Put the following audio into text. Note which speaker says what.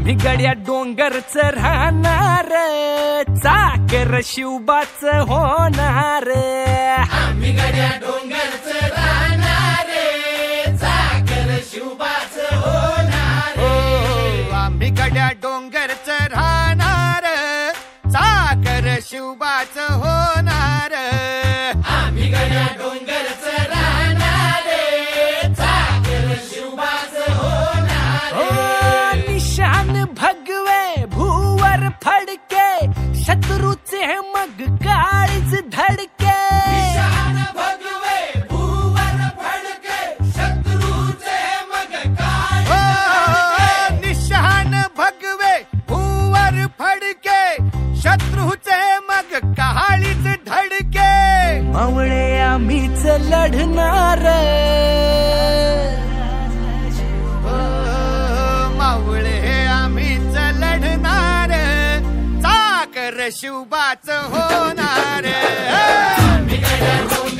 Speaker 1: आम्ही गड्या डोंगरच राहणार, चाकर शिवबाच होणार.
Speaker 2: आम्ही गड्या डोंगरच राहणार, चाकर शिवबाच होणार.
Speaker 3: आम्ही गड्या डोंगरच राहणार, चाकर शिवबाच होणार.
Speaker 2: आम्ही गड्या डोंगरच राहणार, चाकर शिवबाच होणार.
Speaker 1: निशान भगवे भूवर फडके, शत्रूचे मग काळीच धडके.
Speaker 2: निशान भगवे भूवर फडके, शत्रूचे मग काळीच.
Speaker 3: निशान भगवे भूवर फडके, शत्रूचे मग काळीच धडके.
Speaker 1: मावळे आम्हीच लढणार,
Speaker 3: मावळे आम्हीच लढणार, चाकर शिवबाच होणार.
Speaker 2: आम्ही गड्या डोंगरच